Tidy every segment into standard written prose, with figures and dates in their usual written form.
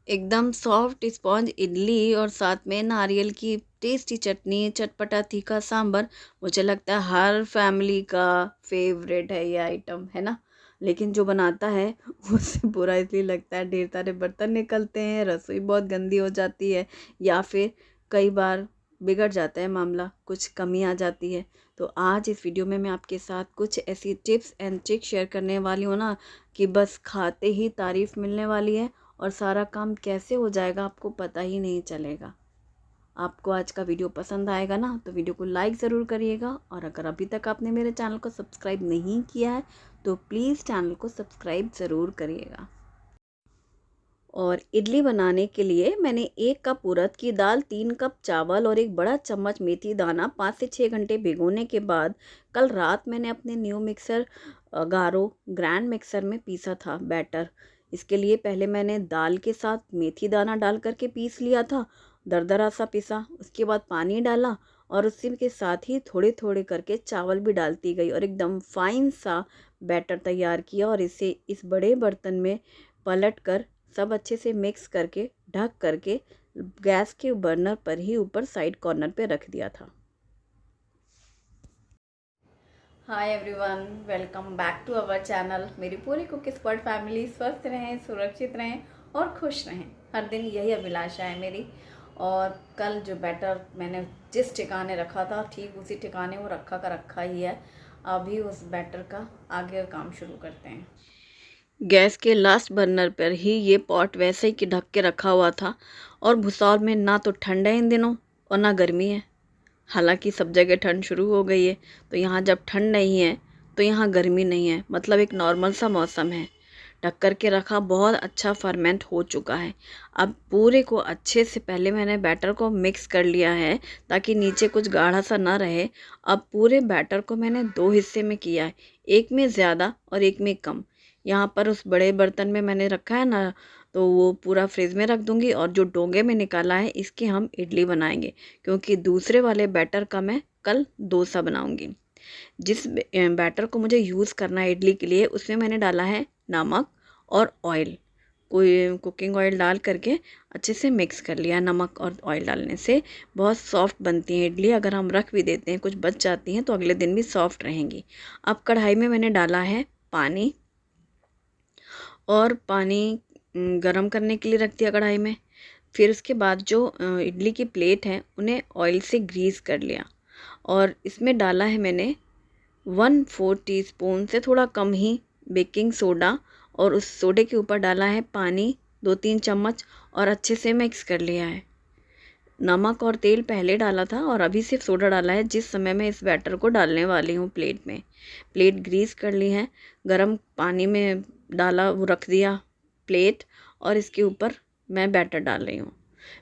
एकदम soft sponge idli और साथ में नारियल की टेस्टी चटनी, चटपटा तीखा सांभर, मुझे लगता है हर फैमिली का फेवरेट है ये आइटम, है ना? लेकिन जो बनाता है उससे बुरा इसलिए लगता है, ढेर सारे बर्तन निकलते हैं, रसोई बहुत गंदी हो जाती है या फिर कई बार बिगड़ जाता है मामला, कुछ कमी आ जाती है। तो आज इस वीडियो में मैं आपके साथ कुछ ऐसी टिप्स एंड ट्रिक्स शेयर करने वाली हूँ ना कि बस खाते ही तारीफ़ मिलने वाली है और सारा काम कैसे हो जाएगा आपको पता ही नहीं चलेगा। आपको आज का वीडियो पसंद आएगा ना तो वीडियो को लाइक ज़रूर करिएगा, और अगर अभी तक आपने मेरे चैनल को सब्सक्राइब नहीं किया है तो प्लीज़ चैनल को सब्सक्राइब ज़रूर करिएगा। और इडली बनाने के लिए मैंने 1 कप उड़द की दाल, 3 कप चावल और 1 बड़ा चम्मच मेथी दाना 5 से 6 घंटे भिगोने के बाद कल रात मैंने अपने न्यू मिक्सर गारो ग्रैंड मिक्सर में पीसा था बैटर। इसके लिए पहले मैंने दाल के साथ मेथी दाना डाल करके पीस लिया था, दरदरा सा पीसा। उसके बाद पानी डाला और उसी के साथ ही थोड़े थोड़े करके चावल भी डालती गई और एकदम फाइन सा बैटर तैयार किया, और इसे इस बड़े बर्तन में पलट कर सब अच्छे से मिक्स करके ढक करके गैस के बर्नर पर ही ऊपर साइड कॉर्नर पे रख दिया था। Hi everyone, welcome back to our channel. मेरी पूरी कुक एक्सपर्ट फैमिली स्वस्थ रहें, सुरक्षित रहें और खुश रहें, हर दिन यही अभिलाषा है मेरी। और कल जो बैटर मैंने जिस ठिकाने रखा था ठीक उसी ठिकाने वो रखा का रखा ही है। अभी उस बैटर का आगे काम शुरू करते हैं। गैस के लास्ट बर्नर पर ही ये पॉट वैसे ही कि ढक के रखा हुआ था, और भुसावल में ना तो ठंड है इन दिनों और ना गर्मी है। हालांकि सब जगह ठंड शुरू हो गई है, तो यहाँ जब ठंड नहीं है तो यहाँ गर्मी नहीं है, मतलब एक नॉर्मल सा मौसम है। ढक कर के रखा, बहुत अच्छा फर्मेंट हो चुका है। अब पूरे को अच्छे से पहले मैंने बैटर को मिक्स कर लिया है ताकि नीचे कुछ गाढ़ा सा ना रहे। अब पूरे बैटर को मैंने 2 हिस्से में किया है, एक में ज़्यादा और एक में कम। यहाँ पर उस बड़े बर्तन में मैंने रखा है ना, तो वो पूरा फ्रिज में रख दूँगी, और जो डोंगे में निकाला है इसकी हम इडली बनाएंगे, क्योंकि दूसरे वाले बैटर का मैं कल डोसा बनाऊंगी। जिस बैटर को मुझे यूज़ करना है इडली के लिए उसमें मैंने डाला है नमक और ऑयल। कोई कुकिंग ऑयल डाल करके अच्छे से मिक्स कर लिया। नमक और ऑयल डालने से बहुत सॉफ्ट बनती है इडली, अगर हम रख भी देते हैं कुछ बच जाती हैं तो अगले दिन भी सॉफ्ट रहेंगी। अब कढ़ाई में मैंने डाला है पानी, और पानी गरम करने के लिए रख दिया कढ़ाई में। फिर उसके बाद जो इडली की प्लेट है उन्हें ऑयल से ग्रीस कर लिया, और इसमें डाला है मैंने 1/4 टीस्पून से थोड़ा कम ही बेकिंग सोडा, और उस सोडे के ऊपर डाला है पानी 2-3 चम्मच, और अच्छे से मिक्स कर लिया है। नमक और तेल पहले डाला था और अभी सिर्फ सोडा डाला है जिस समय मैं इस बैटर को डालने वाली हूँ प्लेट में। प्लेट ग्रीस कर ली है, गरम पानी में डाला, वो रख दिया प्लेट, और इसके ऊपर मैं बैटर डाल रही हूँ।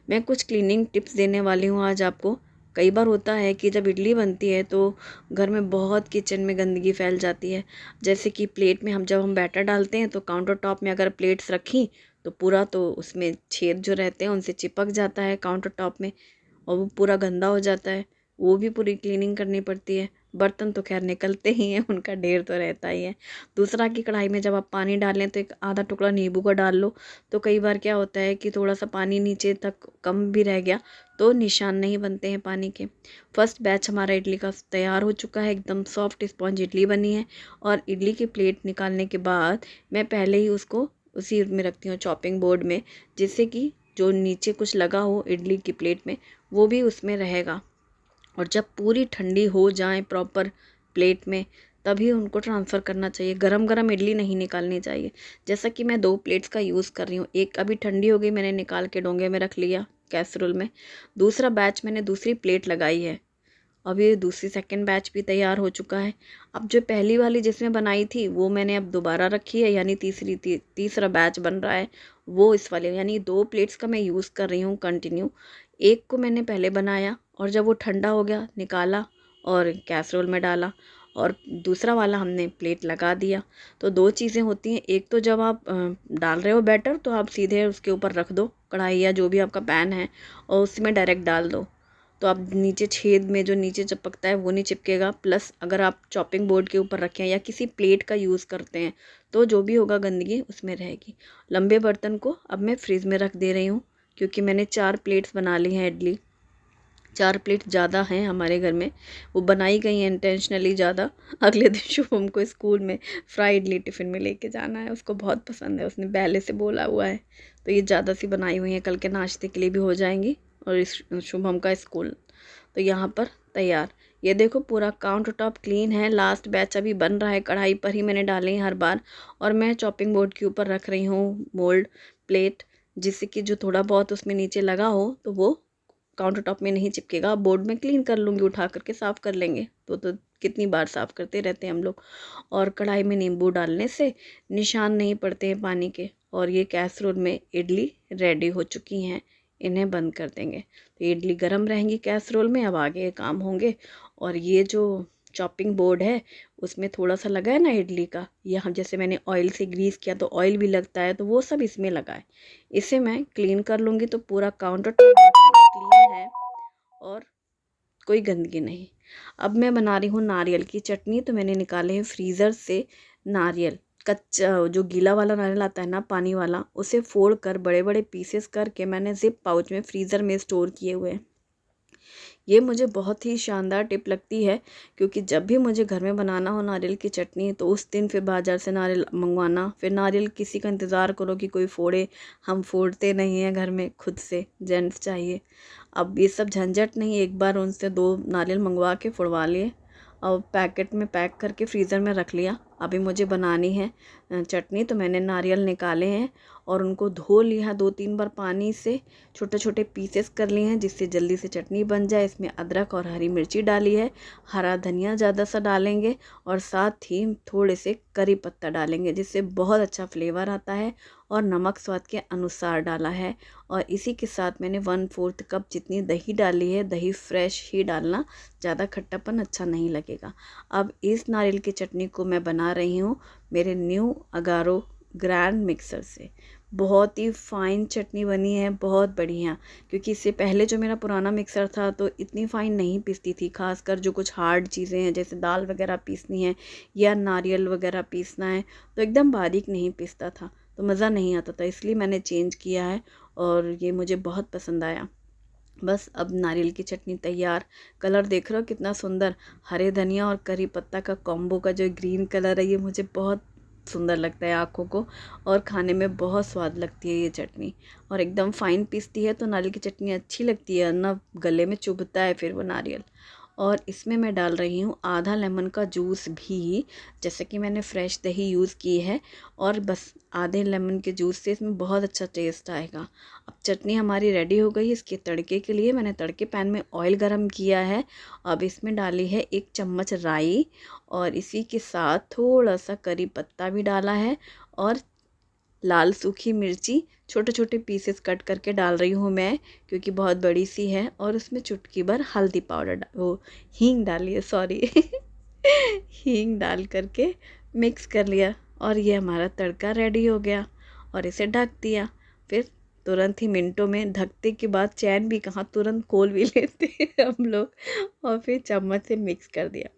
मैं कुछ क्लीनिंग टिप्स देने वाली हूँ आज आपको। कई बार होता है कि जब इडली बनती है तो घर में बहुत किचन में गंदगी फैल जाती है। जैसे कि प्लेट में जब हम बैटर डालते हैं तो काउंटर टॉप में अगर प्लेट्स रखी तो पूरा तो उसमें छेद जो रहते हैं उनसे चिपक जाता है काउंटर टॉप में, और वो पूरा गंदा हो जाता है। वो भी पूरी क्लीनिंग करनी पड़ती है। बर्तन तो खैर निकलते ही हैं, उनका ढेर तो रहता ही है। दूसरा कि कढ़ाई में जब आप पानी डालें तो एक आधा टुकड़ा नींबू का डाल लो। तो कई बार क्या होता है कि थोड़ा सा पानी नीचे तक कम भी रह गया तो निशान नहीं बनते हैं पानी के। फर्स्ट बैच हमारा इडली का तैयार हो चुका है, एकदम सॉफ्ट स्पॉन्ज इडली बनी है। और इडली की प्लेट निकालने के बाद मैं पहले ही उसको उसी में रखती हूँ चॉपिंग बोर्ड में, जिससे कि जो नीचे कुछ लगा हो इडली की प्लेट में वो भी उसमें रहेगा। और जब पूरी ठंडी हो जाए प्रॉपर प्लेट में तभी उनको ट्रांसफ़र करना चाहिए। गरम गरम इडली नहीं निकालनी चाहिए। जैसा कि मैं 2 प्लेट्स का यूज़ कर रही हूँ, एक अभी ठंडी हो गई, मैंने निकाल के डोंगे में रख लिया कैसरोल में। दूसरा बैच मैंने दूसरी प्लेट लगाई है, अभी दूसरी सेकंड बैच भी तैयार हो चुका है। अब जो पहली वाली जिसमें बनाई थी वो मैंने अब दोबारा रखी है, यानी तीसरा बैच बन रहा है वो इस वाले, यानी 2 प्लेट्स का मैं यूज़ कर रही हूँ कंटिन्यू। एक को मैंने पहले बनाया और जब वो ठंडा हो गया निकाला और कैसरोल में डाला, और दूसरा वाला हमने प्लेट लगा दिया। तो 2 चीज़ें होती हैं, एक तो जब आप डाल रहे हो बैटर तो आप सीधे उसके ऊपर रख दो कढ़ाई या जो भी आपका पैन है और उसमें डायरेक्ट डाल दो, तो आप नीचे छेद में जो नीचे चिपकता है वो नहीं चिपकेगा। प्लस अगर आप चॉपिंग बोर्ड के ऊपर रखें या किसी प्लेट का यूज़ करते हैं तो जो भी होगा गंदगी उसमें रहेगी। लंबे बर्तन को अब मैं फ्रिज में रख दे रही हूँ, क्योंकि मैंने 4 प्लेट्स बना ली हैं इडली। 4 प्लेट ज़्यादा हैं हमारे घर में, वो बनाई गई हैं इंटेंशनली ज़्यादा। अगले दिन शुभम को स्कूल में फ्राई इडली टिफ़िन में लेके जाना है, उसको बहुत पसंद है, उसने पहले से बोला हुआ है। तो ये ज़्यादा सी बनाई हुई हैं, कल के नाश्ते के लिए भी हो जाएंगी और इस शुभम का स्कूल। तो यहाँ पर तैयार, ये देखो पूरा काउंटर टॉप क्लीन है। लास्ट बैच अभी बन रहा है, कढ़ाई पर ही मैंने डाले हैं हर बार। और मैं चॉपिंग बोर्ड के ऊपर रख रही हूँ मोल्ड प्लेट, जिससे कि जो थोड़ा बहुत उसमें नीचे लगा हो तो वो काउंटर टॉप में नहीं चिपकेगा। बोर्ड में क्लीन कर लूँगी, उठा करके साफ़ कर लेंगे। तो कितनी बार साफ़ करते रहते हैं हम लोग। और कढ़ाई में नींबू डालने से निशान नहीं पड़ते हैं पानी के। और ये कैसरोल में इडली रेडी हो चुकी हैं, इन्हें बंद कर देंगे। तो इडली गर्म रहेंगी कैसरोल में, अब आगे काम होंगे। और ये जो चॉपिंग बोर्ड है उसमें थोड़ा सा लगा है ना इडली का, ये हम जैसे मैंने ऑयल से ग्रीस किया तो ऑयल भी लगता है, तो वो सब इसमें लगा है। इसे मैं क्लीन कर लूँगी तो पूरा काउंटर टॉप क्लीन है और कोई गंदगी नहीं। अब मैं बना रही हूँ नारियल की चटनी। तो मैंने निकाले हैं फ्रीज़र से नारियल, कच्चा जो गीला वाला नारियल आता है ना पानी वाला, उसे फोड़ कर बड़े बड़े पीसेस करके मैंने जिप पाउच में फ्रीज़र में स्टोर किए हुए हैं। ये मुझे बहुत ही शानदार टिप लगती है, क्योंकि जब भी मुझे घर में बनाना हो नारियल की चटनी तो उस दिन फिर बाज़ार से नारियल मंगवाना, फिर नारियल किसी का इंतज़ार करो कि कोई फोड़े। हम फोड़ते नहीं हैं घर में, खुद से जेंट्स चाहिए। अब ये सब झंझट नहीं, एक बार उनसे 2 नारियल मंगवा के फोड़वा लिए और पैकेट में पैक करके फ्रीज़र में रख लिया। अभी मुझे बनानी है चटनी, तो मैंने नारियल निकाले हैं और उनको धो लिया 2-3 बार पानी से, छोटे छोटे पीसेस कर लिए हैं जिससे जल्दी से चटनी बन जाए। इसमें अदरक और हरी मिर्ची डाली है, हरा धनिया ज़्यादा सा डालेंगे और साथ ही थोड़े से करी पत्ता डालेंगे जिससे बहुत अच्छा फ्लेवर आता है। और नमक स्वाद के अनुसार डाला है। और इसी के साथ मैंने 1/4 कप जितनी दही डाली है, दही फ्रेश ही डालना, ज़्यादा खट्टापन अच्छा नहीं लगेगा। अब इस नारियल की चटनी को मैं बना रही हूँ मेरे न्यू अगारो ग्रैंड मिक्सर से। बहुत ही फ़ाइन चटनी बनी है, बहुत बढ़िया। क्योंकि इससे पहले जो मेरा पुराना मिक्सर था तो इतनी फ़ाइन नहीं पीसती थी, खासकर जो कुछ हार्ड चीज़ें हैं जैसे दाल वगैरह पीसनी है या नारियल वगैरह पीसना है तो एकदम बारीक नहीं पीसता था, तो मज़ा नहीं आता था। इसलिए मैंने चेंज किया है और ये मुझे बहुत पसंद आया। बस अब नारियल की चटनी तैयार। कलर देख रहे हो कितना सुंदर, हरे धनिया और करी पत्ता का कॉम्बो का जो ग्रीन कलर है, ये मुझे बहुत सुंदर लगता है आँखों को और खाने में बहुत स्वाद लगती है ये चटनी। और एकदम फाइन पीसती है तो नारियल की चटनी अच्छी लगती है ना, गले में चुभता है फिर वो नारियल। और इसमें मैं डाल रही हूँ आधा लेमन का जूस भी, जैसे कि मैंने फ्रेश दही यूज़ की है। और बस आधे लेमन के जूस से इसमें बहुत अच्छा टेस्ट आएगा। अब चटनी हमारी रेडी हो गई। इसके तड़के के लिए मैंने तड़के पैन में ऑयल गरम किया है। अब इसमें डाली है 1 चम्मच राई और इसी के साथ थोड़ा सा करी पत्ता भी डाला है और लाल सूखी मिर्ची छोटे छोटे पीसेस कट करके डाल रही हूँ मैं, क्योंकि बहुत बड़ी सी है। और उसमें चुटकी भर हल्दी पाउडर वो हींग डाली है, सॉरी हींग डाल करके मिक्स कर लिया और ये हमारा तड़का रेडी हो गया। और इसे ढक दिया। फिर तुरंत ही मिनटों में, ढकते के बाद चैन भी कहाँ, तुरंत खोल भी लेते हैं हम लोग। और फिर चम्मच से मिक्स कर दिया।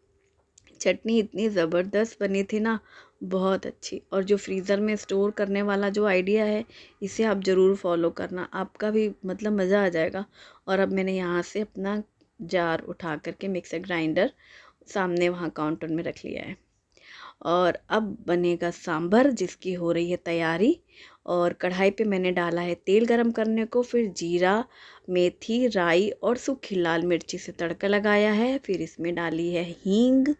चटनी इतनी ज़बरदस्त बनी थी ना, बहुत अच्छी। और जो फ्रीज़र में स्टोर करने वाला जो आइडिया है, इसे आप ज़रूर फॉलो करना, आपका भी मतलब मज़ा आ जाएगा। और अब मैंने यहाँ से अपना जार उठा करके मिक्सर ग्राइंडर सामने वहाँ काउंटर में रख लिया है। और अब बनेगा सांभर जिसकी हो रही है तैयारी। और कढ़ाई पे मैंने डाला है तेल गरम करने को, फिर जीरा, मेथी, राई और सूखी लाल मिर्ची से तड़का लगाया है। फिर इसमें डाली है हींग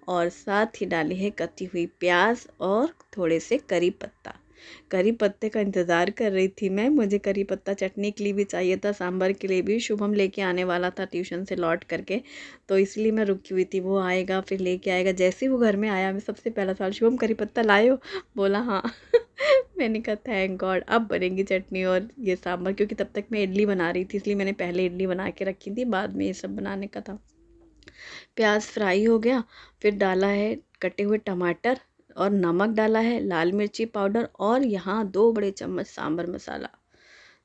और साथ ही डाली है कटी हुई प्याज और थोड़े से करी पत्ता। करी पत्ते का इंतज़ार कर रही थी मैं, मुझे करी पत्ता चटनी के लिए भी चाहिए था, सांभर के लिए भी। शुभम लेके आने वाला था ट्यूशन से लौट करके, तो इसलिए मैं रुकी हुई थी, वो आएगा फिर लेके आएगा। जैसे ही वो घर में आया, मैं सबसे पहला सवाल, शुभम करी पत्ता लाए हो? बोला हाँ मैंने कहा थैंक गॉड, अब बनेगी चटनी और ये सांभर। क्योंकि तब तक मैं इडली बना रही थी, इसलिए मैंने पहले इडली बना के रखी थी, बाद में ये सब बनाने का था। प्याज फ्राई हो गया, फिर डाला है कटे हुए टमाटर और नमक डाला है, लाल मिर्ची पाउडर और यहाँ 2 बड़े चम्मच सांभर मसाला।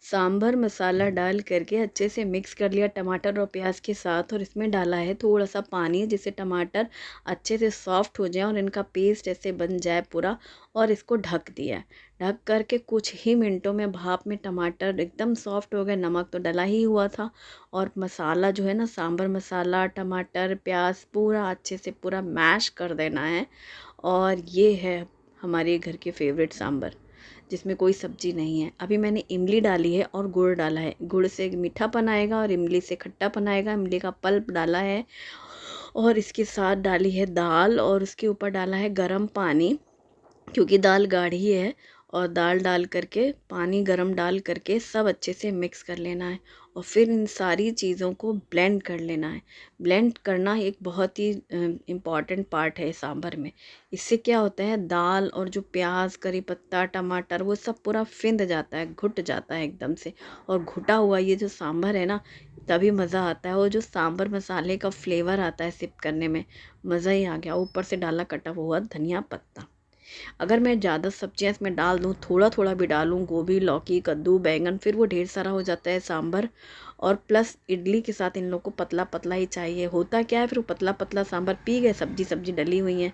सांभर मसाला डाल करके अच्छे से मिक्स कर लिया टमाटर और प्याज के साथ, और इसमें डाला है थोड़ा सा पानी जिससे टमाटर अच्छे से सॉफ्ट हो जाए और इनका पेस्ट ऐसे बन जाए पूरा। और इसको ढक दिया। ढक करके कुछ ही मिनटों में भाप में टमाटर एकदम सॉफ्ट हो गए। नमक तो डला ही हुआ था, और मसाला जो है ना, सांभर मसाला, टमाटर, प्याज पूरा अच्छे से पूरा मैश कर देना है। और ये है हमारे घर के फेवरेट सांभर, जिसमें कोई सब्जी नहीं है। अभी मैंने इमली डाली है और गुड़ डाला है। गुड़ से मीठापन आएगा और इमली से खट्टापन आएगा। इमली का पल्प डाला है, और इसके साथ डाली है दाल, और उसके ऊपर डाला है गरम पानी, क्योंकि दाल गाढ़ी है। और दाल डाल करके पानी गरम डाल करके सब अच्छे से मिक्स कर लेना है, और फिर इन सारी चीज़ों को ब्लेंड कर लेना है। ब्लेंड करना एक बहुत ही इम्पॉर्टेंट पार्ट है सांभर में। इससे क्या होता है, दाल और जो प्याज, करी पत्ता, टमाटर, वो सब पूरा फिंद जाता है, घुट जाता है एकदम से। और घुटा हुआ ये जो सांभर है ना, तभी मज़ा आता है। और जो सांभर मसाले का फ्लेवर आता है सिप करने में, मज़ा ही आ गया। ऊपर से डाला कटा हुआ धनिया पत्ता। अगर मैं ज़्यादा सब्जियां इसमें डाल दूँ, थोड़ा थोड़ा भी डालूँ, गोभी, लौकी, कद्दू, बैंगन, फिर वो ढेर सारा हो जाता है सांभर। और प्लस इडली के साथ इन लोग को पतला पतला ही चाहिए। होता क्या है, फिर वो पतला पतला सांभर पी गए, सब्जी सब्जी डली हुई है।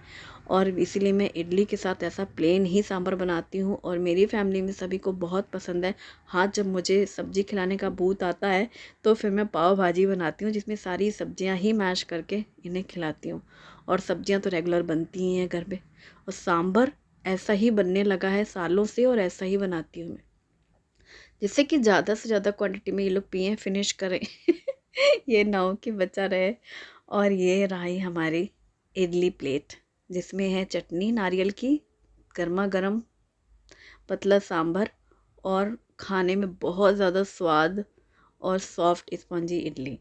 और इसीलिए मैं इडली के साथ ऐसा प्लेन ही सांभर बनाती हूँ, और मेरी फैमिली में सभी को बहुत पसंद है। हाँ, जब मुझे सब्जी खिलाने का भूत आता है तो फिर मैं पाव भाजी बनाती हूँ, जिसमें सारी सब्जियाँ ही मैश करके इन्हें खिलाती हूँ। और सब्जियाँ तो रेगुलर बनती ही हैं घर पे। और सांभर ऐसा ही बनने लगा है सालों से, और ऐसा ही बनाती हूँ मैं, जिससे कि ज़्यादा से ज़्यादा क्वांटिटी में ये लोग पिएँ, फिनिश करें। ये ना हो कि बचा रहे। और ये रही हमारी इडली प्लेट, जिसमें है चटनी नारियल की, गर्मा गर्म पतला सांभर, और खाने में बहुत ज़्यादा स्वाद, और सॉफ्ट स्पॉन्जी इडली।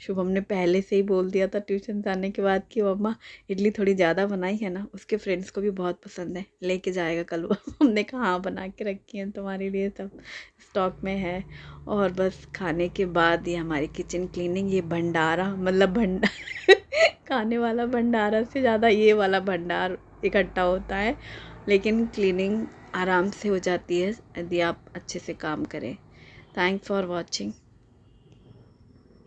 शुभम ने पहले से ही बोल दिया था ट्यूशन जाने के बाद कि मम्मा इडली थोड़ी ज़्यादा बनाई है ना, उसके फ्रेंड्स को भी बहुत पसंद है, लेके जाएगा कल वो। हमने कहा हाँ, बना के रखी है तुम्हारे लिए, सब स्टॉक में है। और बस खाने के बाद ये हमारी किचन क्लीनिंग, ये भंडारा, मतलब खाने वाला भंडारा से ज़्यादा ये वाला भंडार इकट्ठा होता है। लेकिन क्लीनिंग आराम से हो जाती है यदि आप अच्छे से काम करें। Thanks for watching.